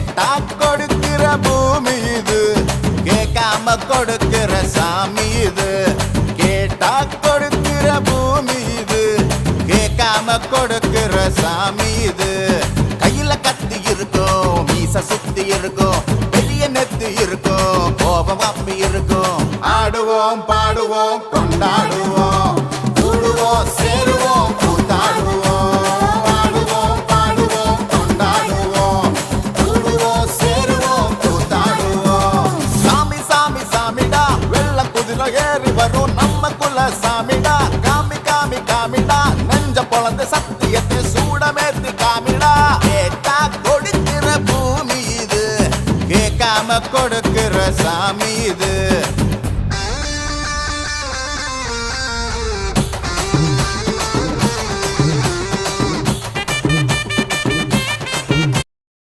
கேட்டா கொடுக்கிற பூமி இது, கேட்காம கொடுக்கிற சாமி இது. கேட்டா கொடுக்கிற பூமி இது, கேட்காம கொடுக்கிற சாமி இது. கையில கத்தி இருக்கும், மீச சுத்தி இருக்கும், பெரிய நெத்தி இருக்கும், கோபம் அப்பி இருக்கும். ஆடுவோம் பாடுவோம் கொண்டாடுவோம், கூடுவோம் சேருவோம் கூத்தாடுவோம். ஆடுவோம் பாடுவோம் கொண்டாடுவோம், கூடுவோம் சேருவோம் கூத்தாடுவோம். சாமி சாமி சாமிடா, வெள்ள குதிரை ஏறி வரும் நம்ம குல சாமிடா. காமி காமி காமிடா, நெஞ்ச பொழந்த சத்தியத்தை சூடமேத்தி காமிடா. கேட்டா கொடுக்கிற பூமி இது, கேட்காம கொடுக்கிற சாமி இது.